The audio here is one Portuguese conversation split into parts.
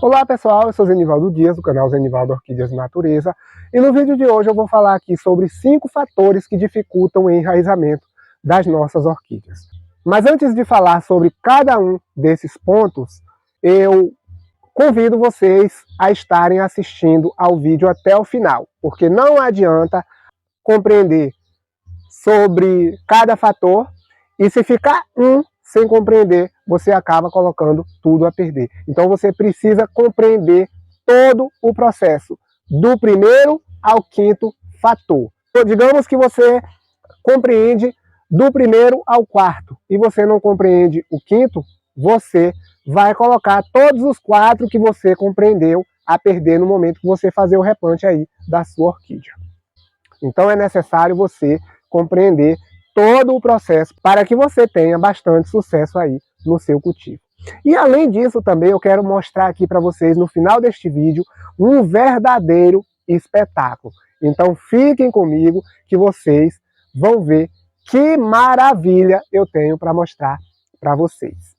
Olá pessoal, eu sou Zenivaldo Dias, do canal Zenivaldo Orquídeas Natureza, e no vídeo de hoje eu vou falar aqui sobre 5 fatores que dificultam o enraizamento das nossas orquídeas. Mas antes de falar sobre cada um desses pontos, eu convido vocês a estarem assistindo ao vídeo até o final, porque não adianta compreender sobre cada fator e se ficar sem compreender, você acaba colocando tudo a perder. Então você precisa compreender todo o processo, do primeiro ao quinto fator. Então, digamos que você compreende do primeiro ao quarto e você não compreende o quinto, você vai colocar todos os 4 que você compreendeu a perder no momento que você fazer o replante aí da sua orquídea. Então é necessário você compreender todo o processo para que você tenha bastante sucesso aí no seu cultivo. E além disso também eu quero mostrar aqui para vocês no final deste vídeo um verdadeiro espetáculo. Então fiquem comigo que vocês vão ver que maravilha eu tenho para mostrar para vocês.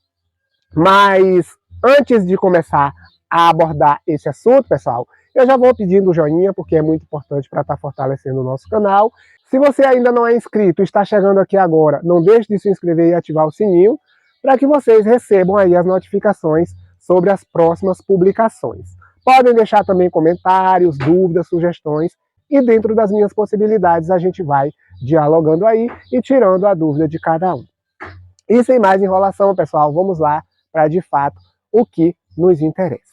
Mas antes de começar a abordar esse assunto, pessoal, eu já vou pedindo o joinha, porque é muito importante para estar fortalecendo o nosso canal. Se você ainda não é inscrito e está chegando aqui agora, não deixe de se inscrever e ativar o sininho, para que vocês recebam aí as notificações sobre as próximas publicações. Podem deixar também comentários, dúvidas, sugestões, e dentro das minhas possibilidades a gente vai dialogando aí e tirando a dúvida de cada um. E sem mais enrolação, pessoal, vamos lá para de fato o que nos interessa.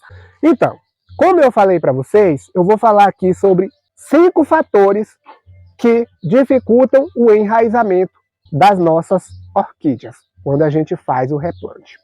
Então, como eu falei para vocês, eu vou falar aqui sobre 5 fatores que dificultam o enraizamento das nossas orquídeas, quando a gente faz o replante.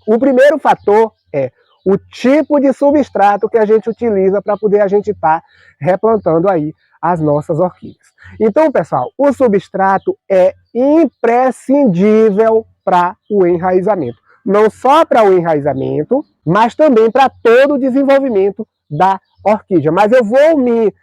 O primeiro fator é o tipo de substrato que a gente utiliza para poder a gente estar replantando aí as nossas orquídeas. Então, pessoal, o substrato é imprescindível para o enraizamento. Não só para o enraizamento, mas também para todo o desenvolvimento da orquídea. Mas eu vou me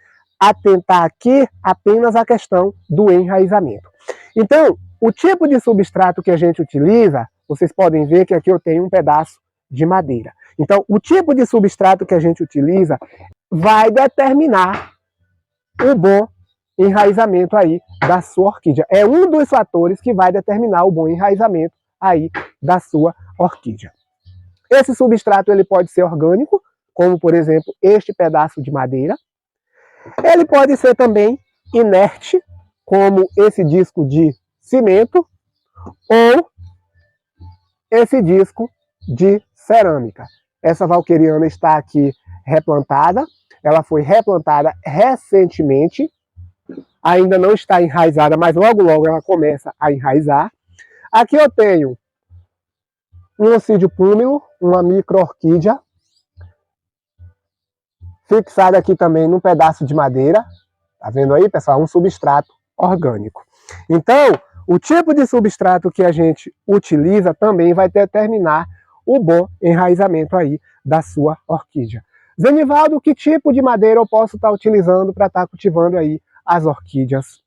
atentar aqui apenas à questão do enraizamento. Então, o tipo de substrato que a gente utiliza, vocês podem ver que aqui eu tenho um pedaço de madeira. Então, o tipo de substrato que a gente utiliza vai determinar o bom enraizamento aí da sua orquídea. É um dos fatores que vai determinar o bom enraizamento aí da sua orquídea. Esse substrato ele pode ser orgânico, como por exemplo este pedaço de madeira. Ele pode ser também inerte, como esse disco de cimento, ou esse disco de cerâmica. Essa valqueriana está aqui replantada, ela foi replantada recentemente, ainda não está enraizada, mas logo logo ela começa a enraizar. Aqui eu tenho um ossídio púmilo, uma micro-orquídea, fixada aqui também num pedaço de madeira. Tá vendo aí, pessoal? Um substrato orgânico. Então, o tipo de substrato que a gente utiliza também vai determinar o bom enraizamento aí da sua orquídea. Zenivaldo, que tipo de madeira eu posso estar utilizando para estar cultivando aí as orquídeas?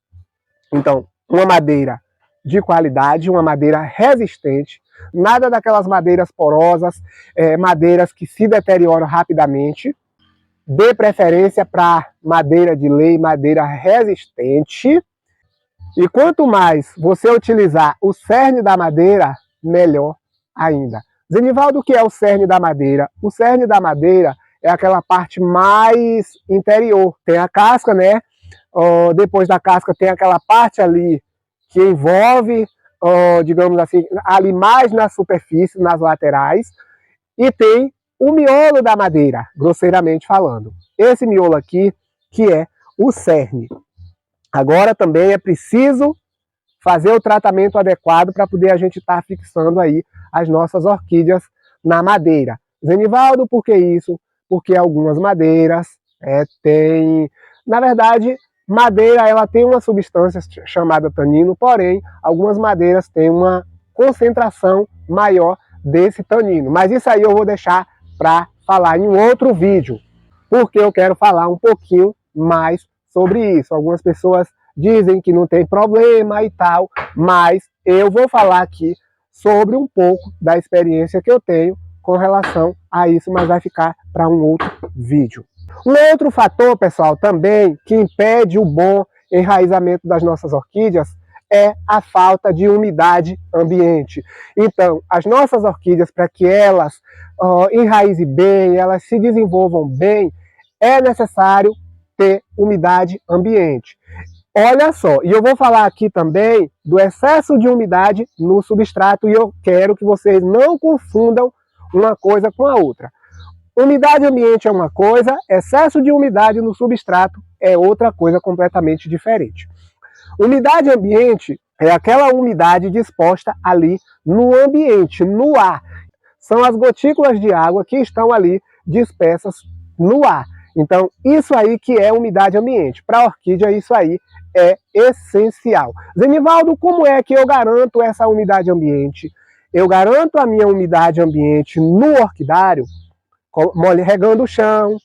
Então, uma madeira de qualidade, uma madeira resistente, nada daquelas madeiras porosas, madeiras que se deterioram rapidamente. Dê preferência para madeira de lei, madeira resistente. E quanto mais você utilizar o cerne da madeira, melhor ainda. Zenivaldo, o que é o cerne da madeira? O cerne da madeira é aquela parte mais interior. Tem a casca, né? Depois da casca tem aquela parte ali que envolve, digamos assim, ali mais na superfície, nas laterais. E tem o miolo da madeira, grosseiramente falando. Esse miolo aqui, que é o cerne. Agora também é preciso fazer o tratamento adequado para poder a gente estar fixando aí as nossas orquídeas na madeira. Zenivaldo, por que isso? Porque algumas madeiras têm... Na verdade, madeira ela tem uma substância chamada tanino, porém, algumas madeiras têm uma concentração maior desse tanino. Mas isso aí eu vou deixar para falar em um outro vídeo, porque eu quero falar um pouquinho mais sobre isso. Algumas pessoas dizem que não tem problema e tal, mas eu vou falar aqui sobre um pouco da experiência que eu tenho com relação a isso, mas vai ficar para um outro vídeo. Um outro fator, pessoal, também que impede o bom enraizamento das nossas orquídeas é a falta de umidade ambiente. Então, as nossas orquídeas, para que elas enraizem bem, elas se desenvolvam bem, é necessário ter umidade ambiente. Olha só, e eu vou falar aqui também do excesso de umidade no substrato, e eu quero que vocês não confundam uma coisa com a outra. Umidade ambiente é uma coisa, excesso de umidade no substrato é outra coisa completamente diferente. Umidade ambiente é aquela umidade disposta ali no ambiente, no ar. São as gotículas de água que estão ali dispersas no ar. Então, isso aí que é umidade ambiente. Para a orquídea, isso aí é essencial. Zenivaldo, como é que eu garanto essa umidade ambiente? Eu garanto a minha umidade ambiente no orquidário regando o chão.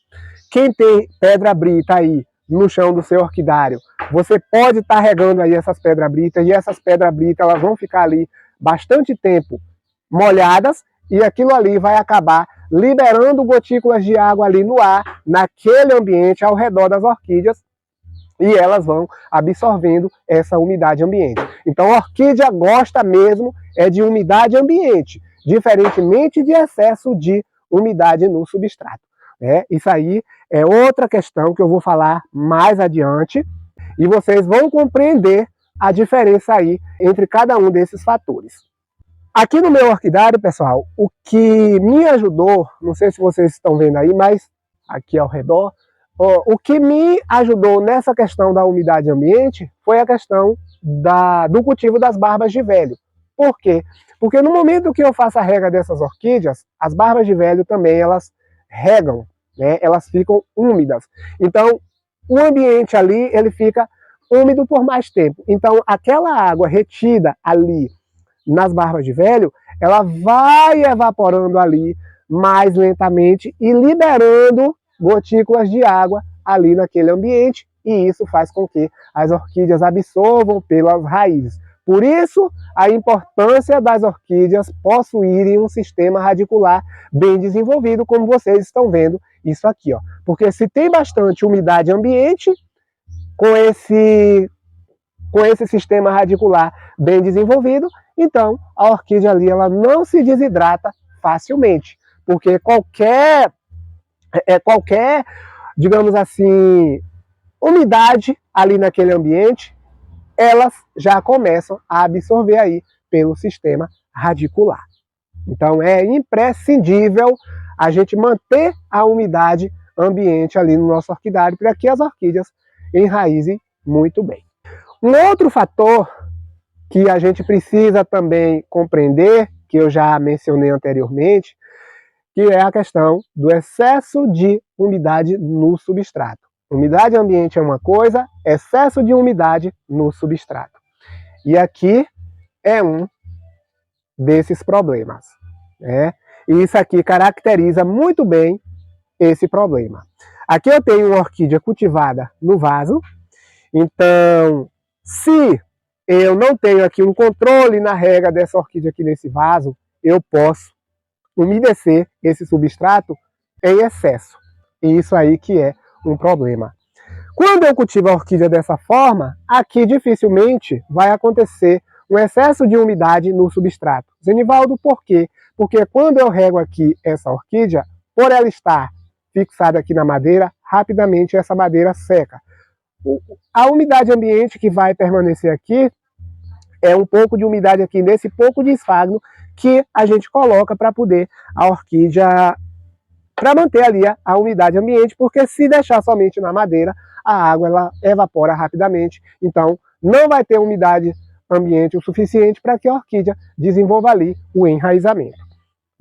Quem tem pedra brita aí no chão do seu orquidário, você pode estar regando aí essas pedras britas, e essas pedras britas elas vão ficar ali bastante tempo molhadas, e aquilo ali vai acabar liberando gotículas de água ali no ar, naquele ambiente ao redor das orquídeas, e elas vão absorvendo essa umidade ambiente. Então a orquídea gosta mesmo de umidade ambiente, diferentemente de excesso de umidade no substrato. Isso aí é outra questão que eu vou falar mais adiante, e vocês vão compreender a diferença aí entre cada um desses fatores. Aqui no meu orquidário, pessoal, o que me ajudou, não sei se vocês estão vendo aí, mas aqui ao redor, o que me ajudou nessa questão da umidade ambiente foi a questão do cultivo das barbas de velho. Por quê? Porque no momento que eu faço a rega dessas orquídeas, as barbas de velho também elas regam, né? Elas ficam úmidas. Então, o ambiente ali ele fica úmido por mais tempo. Então, aquela água retida ali nas barbas de velho, ela vai evaporando ali mais lentamente e liberando gotículas de água ali naquele ambiente, e isso faz com que as orquídeas absorvam pelas raízes. Por isso, a importância das orquídeas possuírem um sistema radicular bem desenvolvido, como vocês estão vendo isso aqui, ó. Porque se tem bastante umidade ambiente, com esse sistema radicular bem desenvolvido, então a orquídea ali ela não se desidrata facilmente, porque qualquer, digamos assim, umidade ali naquele ambiente, elas já começam a absorver aí pelo sistema radicular. Então é imprescindível a gente manter a umidade ambiente ali no nosso orquidário para que as orquídeas enraizem muito bem. Um outro fator que a gente precisa também compreender, que eu já mencionei anteriormente, que é a questão do excesso de umidade no substrato. Umidade ambiente é uma coisa, excesso de umidade no substrato. E aqui é um desses problemas, né? E isso aqui caracteriza muito bem esse problema. Aqui eu tenho uma orquídea cultivada no vaso, então se eu não tenho aqui um controle na rega dessa orquídea aqui nesse vaso, eu posso umedecer esse substrato em excesso. E isso aí que é um problema. Quando eu cultivo a orquídea dessa forma, aqui dificilmente vai acontecer um excesso de umidade no substrato. Zenivaldo, por quê? Porque quando eu rego aqui essa orquídea, por ela estar fixada aqui na madeira, rapidamente essa madeira seca. A umidade ambiente que vai permanecer aqui é um pouco de umidade aqui nesse pouco de esfagno que a gente coloca para poder a orquídea, para manter ali a umidade ambiente, porque se deixar somente na madeira, a água ela evapora rapidamente, então não vai ter umidade ambiente o suficiente para que a orquídea desenvolva ali o enraizamento.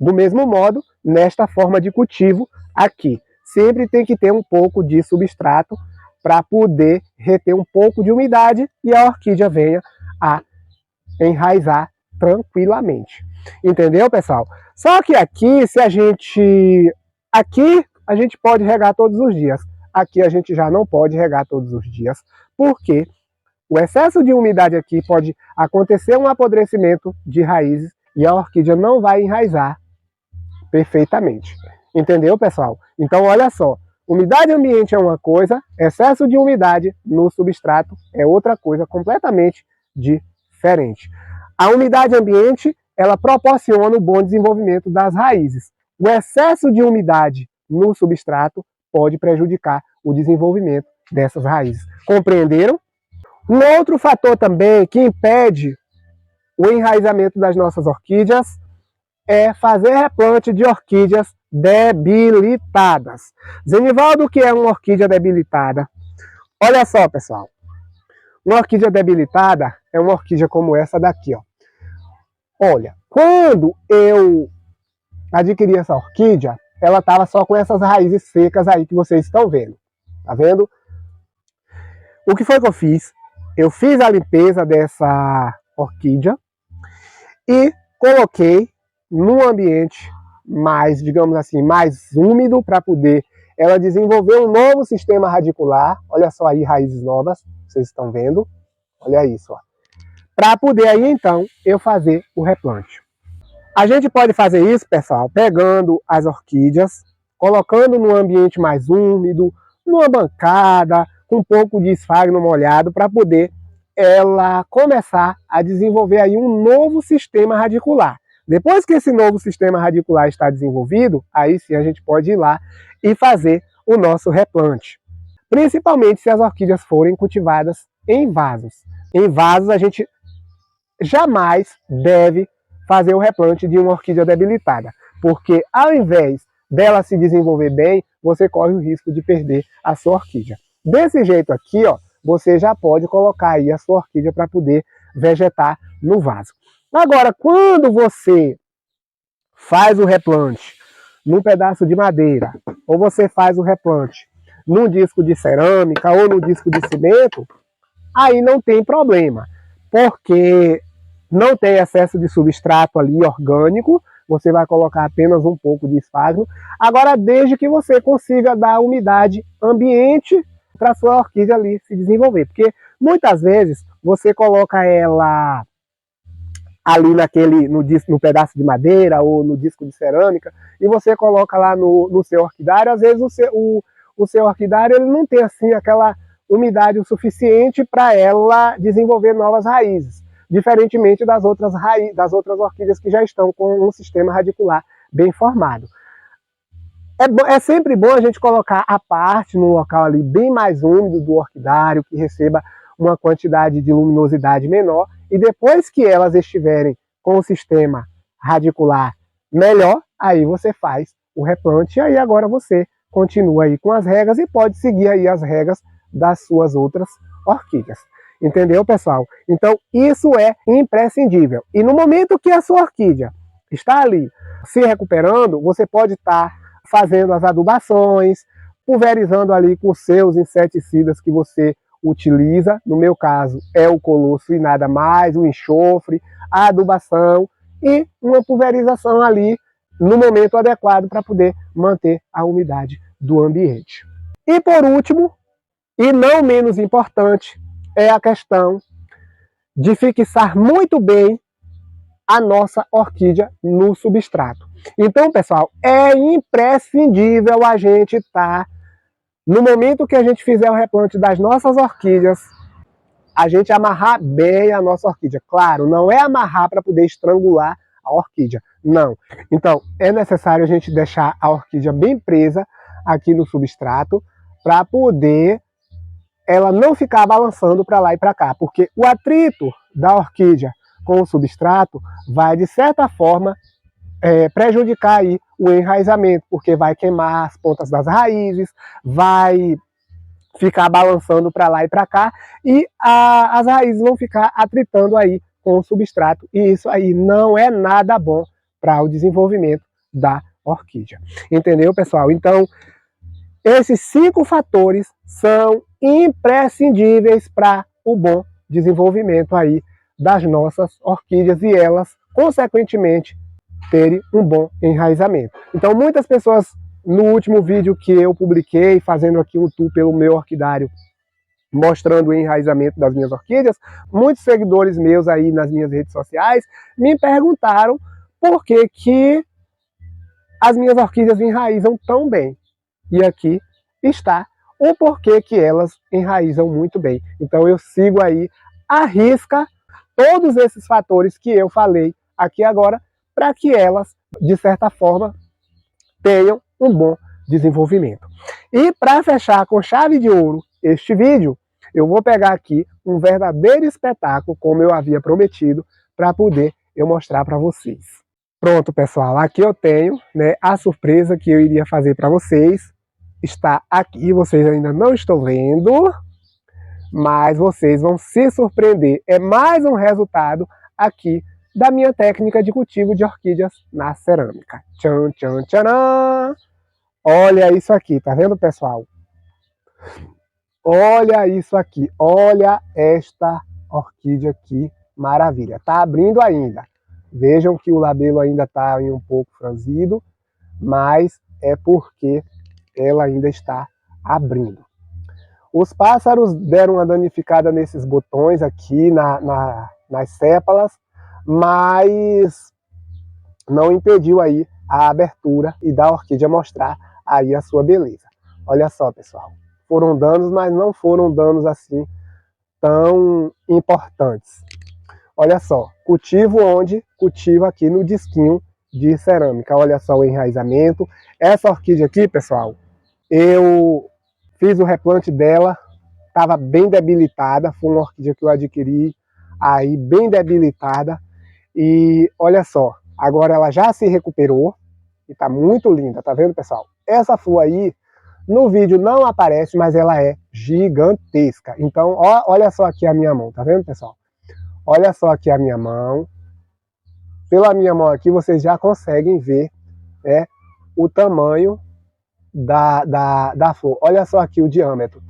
Do mesmo modo, nesta forma de cultivo aqui, sempre tem que ter um pouco de substrato para poder reter um pouco de umidade e a orquídea venha a enraizar tranquilamente. Entendeu, pessoal? Só que aqui, aqui a gente pode regar todos os dias. Aqui a gente já não pode regar todos os dias, porque o excesso de umidade aqui pode acontecer um apodrecimento de raízes e a orquídea não vai enraizar perfeitamente. Entendeu, pessoal? Então, olha só, umidade ambiente é uma coisa, excesso de umidade no substrato é outra coisa completamente diferente. A umidade ambiente, ela proporciona o bom desenvolvimento das raízes. O excesso de umidade no substrato pode prejudicar o desenvolvimento dessas raízes. Compreenderam? Um outro fator também que impede o enraizamento das nossas orquídeas é fazer replante de orquídeas debilitadas. Zenivaldo, o que é uma orquídea debilitada? Olha só, pessoal. Uma orquídea debilitada é uma orquídea como essa daqui, ó. Olha, quando eu adquiri essa orquídea, ela estava só com essas raízes secas aí que vocês estão vendo. Tá vendo? O que foi que eu fiz? Eu fiz a limpeza dessa orquídea e coloquei num ambiente mais, digamos assim, mais úmido para poder ela desenvolver um novo sistema radicular. Olha só aí, raízes novas, vocês estão vendo. Olha isso, ó. Para poder aí, então, eu fazer o replante. A gente pode fazer isso, pessoal, pegando as orquídeas, colocando num ambiente mais úmido, numa bancada, com um pouco de esfagno molhado, para poder ela começar a desenvolver aí um novo sistema radicular. Depois que esse novo sistema radicular está desenvolvido, aí sim a gente pode ir lá e fazer o nosso replante. Principalmente se as orquídeas forem cultivadas em vasos. Em vasos a gente jamais deve fazer o replante de uma orquídea debilitada, porque ao invés dela se desenvolver bem, você corre o risco de perder a sua orquídea. Desse jeito aqui, ó, você já pode colocar aí a sua orquídea para poder vegetar no vaso. Agora, quando você faz o replante num pedaço de madeira, ou você faz o replante num disco de cerâmica ou num disco de cimento, aí não tem problema, porque não tem excesso de substrato ali orgânico, você vai colocar apenas um pouco de esfagno. Agora, desde que você consiga dar umidade ambiente para a sua orquídea ali se desenvolver, porque muitas vezes você coloca ela ali no pedaço de madeira ou no disco de cerâmica, e você coloca lá no seu orquidário, às vezes o seu orquidário ele não tem assim aquela umidade o suficiente para ela desenvolver novas raízes, diferentemente das outras orquídeas que já estão com um sistema radicular bem formado. É sempre bom a gente colocar a parte no local ali bem mais úmido do orquidário, que receba uma quantidade de luminosidade menor, e depois que elas estiverem com o sistema radicular melhor, aí você faz o replante, e aí agora você continua aí com as regas e pode seguir aí as regas das suas outras orquídeas. Entendeu, pessoal? Então, isso é imprescindível. E no momento que a sua orquídea está ali se recuperando, você pode estar fazendo as adubações, pulverizando ali com seus inseticidas que você utiliza. No meu caso, é o colosso e nada mais, o enxofre, a adubação e uma pulverização ali no momento adequado para poder manter a umidade do ambiente. E por último, e não menos importante, é a questão de fixar muito bem a nossa orquídea no substrato. Então, pessoal, é imprescindível a gente estar, no momento que a gente fizer o replante das nossas orquídeas, a gente amarrar bem a nossa orquídea. Claro, não é amarrar para poder estrangular a orquídea, não. Então, é necessário a gente deixar a orquídea bem presa aqui no substrato para poder ela não ficar balançando para lá e para cá, porque o atrito da orquídea com o substrato vai, de certa forma, prejudicar aí o enraizamento, porque vai queimar as pontas das raízes, vai ficar balançando para lá e para cá, e as raízes vão ficar atritando aí com o substrato, e isso aí não é nada bom para o desenvolvimento da orquídea. Entendeu, pessoal? Então, esses 5 fatores são imprescindíveis para o bom desenvolvimento aí das nossas orquídeas e elas, consequentemente, terem um bom enraizamento. Então, muitas pessoas, no último vídeo que eu publiquei, fazendo aqui um tour pelo meu orquidário, mostrando o enraizamento das minhas orquídeas, muitos seguidores meus aí nas minhas redes sociais me perguntaram por que as minhas orquídeas enraizam tão bem. E aqui está o porquê que elas enraizam muito bem. Então eu sigo aí à risca todos esses fatores que eu falei aqui agora, para que elas, de certa forma, tenham um bom desenvolvimento. E para fechar com chave de ouro este vídeo, eu vou pegar aqui um verdadeiro espetáculo, como eu havia prometido, para poder eu mostrar para vocês. Pronto, pessoal, aqui eu tenho, né, a surpresa que eu iria fazer para vocês. Está aqui, vocês ainda não estão vendo, mas vocês vão se surpreender. É mais um resultado aqui da minha técnica de cultivo de orquídeas na cerâmica. Tchan, tchan, tcharam! Olha isso aqui, tá vendo, pessoal? Olha isso aqui, olha esta orquídea aqui, maravilha. Tá abrindo ainda. Vejam que o labelo ainda está um pouco franzido, mas é porque ela ainda está abrindo. Os pássaros deram uma danificada nesses botões aqui, nas sépalas, mas não impediu aí a abertura e da orquídea mostrar aí a sua beleza. Olha só, pessoal. Foram danos, mas não foram danos assim tão importantes. Olha só, cultivo onde? Cultivo aqui no disquinho de cerâmica. Olha só o enraizamento. Essa orquídea aqui, pessoal, eu fiz o replante dela, estava bem debilitada. Foi uma orquídea que eu adquiri aí bem debilitada. E olha só, agora ela já se recuperou e está muito linda, tá vendo, pessoal? Essa flor aí, no vídeo não aparece, mas ela é gigantesca. Então, ó, olha só aqui a minha mão, tá vendo, pessoal? Olha só aqui a minha mão. Pela minha mão aqui, vocês já conseguem ver, né, o tamanho da flor. Olha só aqui o diâmetro,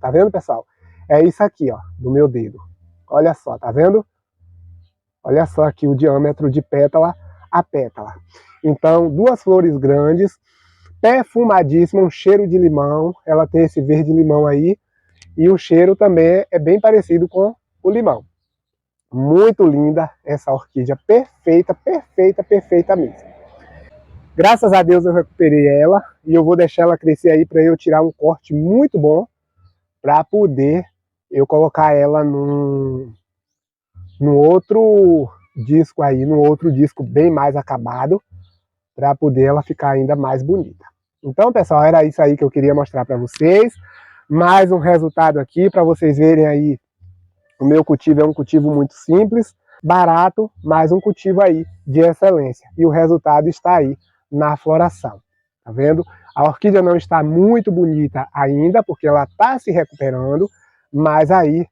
tá vendo, pessoal? É isso aqui, ó, do meu dedo. Olha só, tá vendo? Olha só aqui o diâmetro de pétala a pétala. Então, duas flores grandes, perfumadíssima, um cheiro de limão. Ela tem esse verde limão aí, e o cheiro também é bem parecido com o limão. Muito linda essa orquídea, perfeita, perfeita, perfeita mesmo. Graças a Deus eu recuperei ela e eu vou deixar ela crescer aí para eu tirar um corte muito bom para poder eu colocar ela num outro disco aí, num outro disco bem mais acabado, para poder ela ficar ainda mais bonita. Então, pessoal, era isso aí que eu queria mostrar para vocês. Mais um resultado aqui para vocês verem aí. O meu cultivo é um cultivo muito simples, barato, mas um cultivo aí de excelência. E o resultado está aí na floração. Tá vendo? A orquídea não está muito bonita ainda, porque ela está se recuperando, mas aí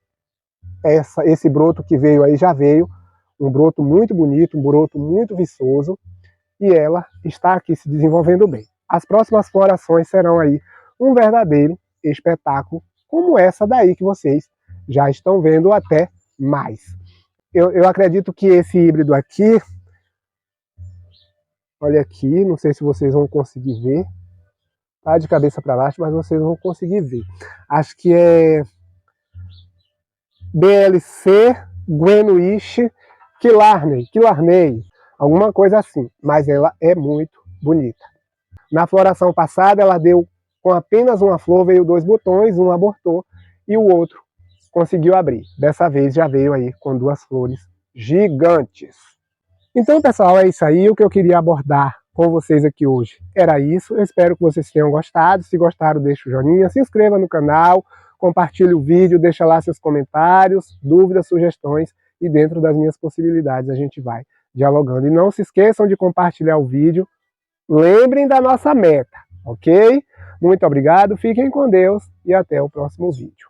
esse broto que veio aí já veio, um broto muito bonito, um broto muito viçoso, e ela está aqui se desenvolvendo bem. As próximas florações serão aí um verdadeiro espetáculo, como essa daí que vocês já estão vendo, até mais. Eu acredito que esse híbrido aqui, olha aqui, não sei se vocês vão conseguir ver, tá de cabeça para baixo, mas vocês vão conseguir ver. Acho que é BLC Greenwich Killarney, alguma coisa assim, mas ela é muito bonita. Na floração passada ela deu com apenas uma flor, veio 2 botões, um abortou e o outro conseguiu abrir. Dessa vez já veio aí com 2 flores gigantes. Então, pessoal, é isso aí. O que eu queria abordar com vocês aqui hoje era isso. Eu espero que vocês tenham gostado. Se gostaram, deixa o joinha, se inscreva no canal, compartilhe o vídeo, deixa lá seus comentários, dúvidas, sugestões, e dentro das minhas possibilidades a gente vai dialogando. E não se esqueçam de compartilhar o vídeo. Lembrem da nossa meta, ok? Muito obrigado, fiquem com Deus e até o próximo vídeo.